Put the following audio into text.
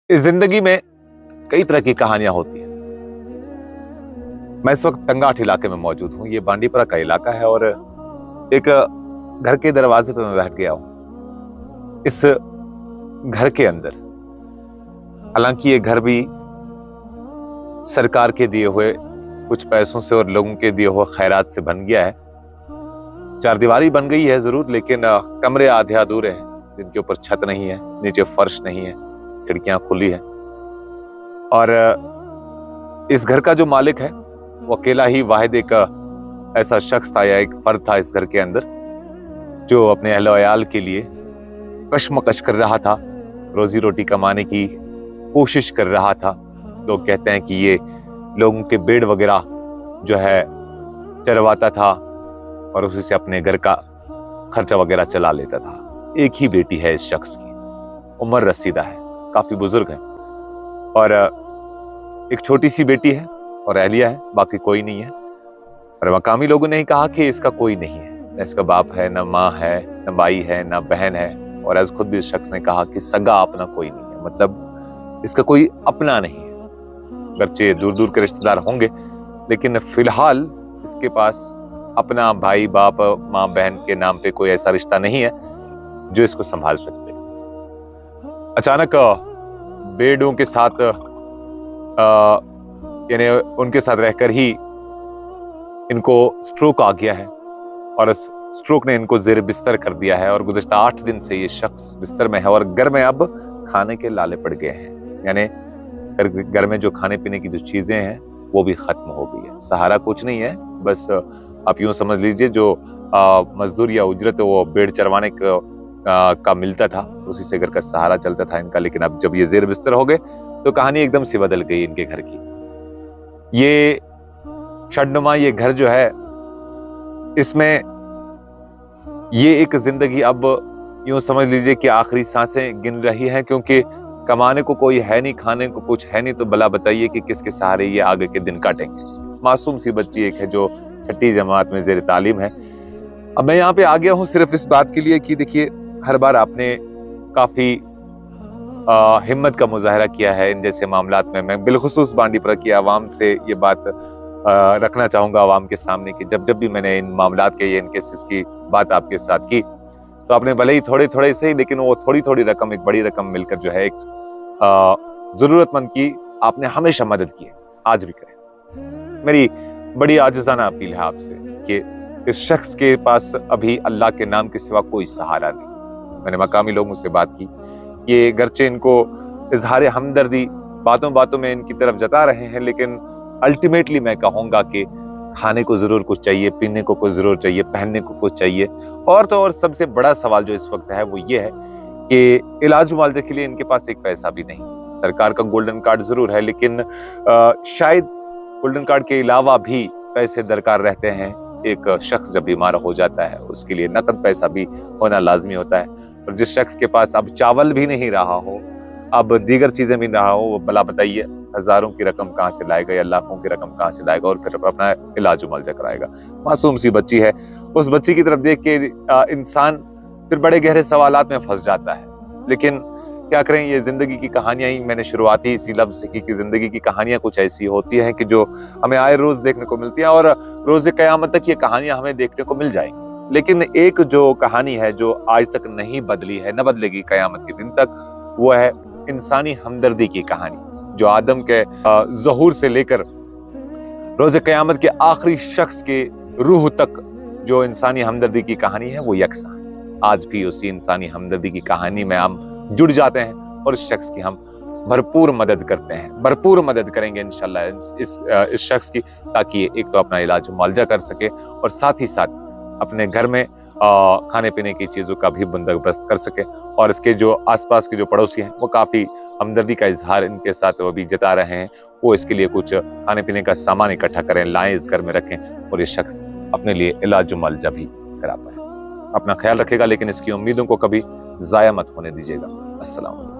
इस जिंदगी में कई तरह की कहानियां होती हैं। मैं इस वक्त टंगाठ इलाके में मौजूद हूं। ये बांडीपुरा का इलाका है और एक घर के दरवाजे पे मैं बैठ गया हूं। इस घर के अंदर, हालांकि ये घर भी सरकार के दिए हुए कुछ पैसों से और लोगों के दिए हुए खैरात से बन गया है। चारदीवारी बन गई है जरूर, लेकिन कमरे आधे अधूरे हैं, जिनके ऊपर छत नहीं है, नीचे फर्श नहीं है, खिड़कियां खुली है। और इस घर का जो मालिक है वो अकेला ही वाहिद एक ऐसा शख्स था या एक फर्द था इस घर के अंदर, जो अपने अहल वयाल के लिए कशमकश कर रहा था, रोजी रोटी कमाने की कोशिश कर रहा था। लोग कहते हैं कि ये लोगों के बेड़ वगैरह जो है चरवाता था और उसी से अपने घर का खर्चा वगैरह चला लेता था। एक ही बेटी है इस शख्स की, उम्र रसीदा है, काफी बुजुर्ग है, और एक छोटी सी बेटी है और अहलिया है, बाकी कोई नहीं है। और मकामी लोगों ने ही कहा कि इसका कोई नहीं है, न इसका बाप है, न माँ है, न भाई है, न बहन है। और आज खुद भी इस शख्स ने कहा कि सगा अपना कोई नहीं है, मतलब इसका कोई अपना नहीं है। बच्चे दूर दूर के रिश्तेदार होंगे, लेकिन फिलहाल इसके पास अपना भाई, बाप, माँ, बहन के नाम पे कोई ऐसा रिश्ता नहीं है जो इसको संभाल सकते। अचानक बेड़ों के साथ यानी उनके साथ रहकर ही इनको स्ट्रोक आ गया है और इस स्ट्रोक ने इनको जेर बिस्तर कर दिया है। और गुज़िश्ता 8 दिन से ये शख्स बिस्तर में है और घर में अब खाने के लाले पड़ गए हैं, यानी घर में जो खाने पीने की जो चीजें हैं वो भी खत्म हो गई है। सहारा कुछ नहीं है, बस आप यूं समझ लीजिए जो मजदूर या उजरत वो बेड़ चरवाने का मिलता था, उसी से घर का सहारा चलता था इनका। लेकिन अब जब ये जेर बिस्तर हो गए तो कहानी एकदम से बदल गई इनके घर की। ये शडनुमा ये घर जो है, इसमें ये एक जिंदगी अब यूं समझ लीजिए कि आखिरी सांसें गिन रही है, क्योंकि कमाने को कोई है नहीं, खाने को कुछ है नहीं, तो भला बताइए कि किसके सहारे ये आगे के दिन काटेंगे। मासूम सी बच्ची एक है जो 6ठी जमात में जेर तालीम है। अब मैं यहाँ पे आ गया हूँ सिर्फ इस बात के लिए कि देखिए, हर बार आपने काफी हिम्मत का मुजाहरा किया है इन जैसे मामलात में। मैं बिलखुसूस बांडीपुरा की आवाम से ये बात रखना चाहूंगा आवाम के सामने कि जब जब भी मैंने इन मामलात के, इन केसेस की बात आपके साथ की, तो आपने भले ही थोड़े थोड़े से ही, लेकिन वो थोड़ी थोड़ी रकम एक बड़ी रकम मिलकर जो है एक जरूरतमंद की आपने हमेशा मदद की है, आज भी करें। मेरी बड़ी आजिज़ाना अपील है आपसे कि इस शख्स के पास अभी अल्लाह के नाम के सिवा कोई सहारा नहीं। मैंने मकामी लोगों से बात की, ये गरचे इनको इजहार हमदर्दी बातों बातों में इनकी तरफ जता रहे हैं, लेकिन अल्टीमेटली मैं कहूंगा कि खाने को जरूर कुछ चाहिए, पीने को कुछ जरूर चाहिए, पहनने को कुछ चाहिए। और तो और सबसे बड़ा सवाल जो इस वक्त है वो ये है कि इलाज मुआवजे के लिए इनके पास एक पैसा भी नहीं। सरकार का गोल्डन कार्ड जरूर है, लेकिन शायद गोल्डन कार्ड के अलावा भी पैसे दरकार रहते हैं। एक शख्स जब बीमार हो जाता है उसके लिए नकद पैसा भी होना लाजमी होता है। और जिस शख्स के पास अब चावल भी नहीं रहा हो, अब दीगर चीजें भी रहा हो, वो भला बताइए हजारों की रकम कहाँ से लाएगा या लाखों की रकम कहाँ से लाएगा और फिर अपना इलाज मुआवजा कराएगा। मासूम सी बच्ची है, उस बच्ची की तरफ देख के इंसान फिर बड़े गहरे सवालात में फंस जाता है। लेकिन क्या करें, ये जिंदगी की कहानियां ही, मैंने शुरुआत ही इसी लफ्ज से की कि जिंदगी की कहानियां कुछ ऐसी होती हैं कि जो हमें आए रोज देखने को मिलती हैं और रोज क़यामत तक ये कहानियां हमें देखने को मिल जाएंगी। लेकिन एक जो कहानी है जो आज तक नहीं बदली है, न बदलेगी क़यामत के दिन तक, वो है इंसानी हमदर्दी की कहानी, जो आदम के ज़हूर से लेकर रोज़े क़यामत के आखिरी शख्स के रूह तक जो इंसानी हमदर्दी की कहानी है वो यकसा है। आज भी उसी इंसानी हमदर्दी की कहानी में हम जुड़ जाते हैं और इस शख्स की हम भरपूर मदद करते हैं, भरपूर मदद करेंगे इंशाल्लाह इस शख्स की, ताकि एक तो अपना इलाज मुआवजा कर सके और साथ ही साथ अपने घर में खाने पीने की चीज़ों का भी बंदोबस्त कर सके। और इसके जो आसपास के जो पड़ोसी हैं वो काफ़ी हमदर्दी का इजहार इनके साथ वो भी जता रहे हैं। वो इसके लिए कुछ खाने पीने का सामान इकट्ठा करें, लाएं, इस घर में रखें और ये शख्स अपने लिए इलाज मुआवजा भी करा पाए। अपना ख्याल रखेगा, लेकिन इसकी उम्मीदों को कभी ज़ाया मत होने दीजिएगा। अस्सलाम वालेकुम।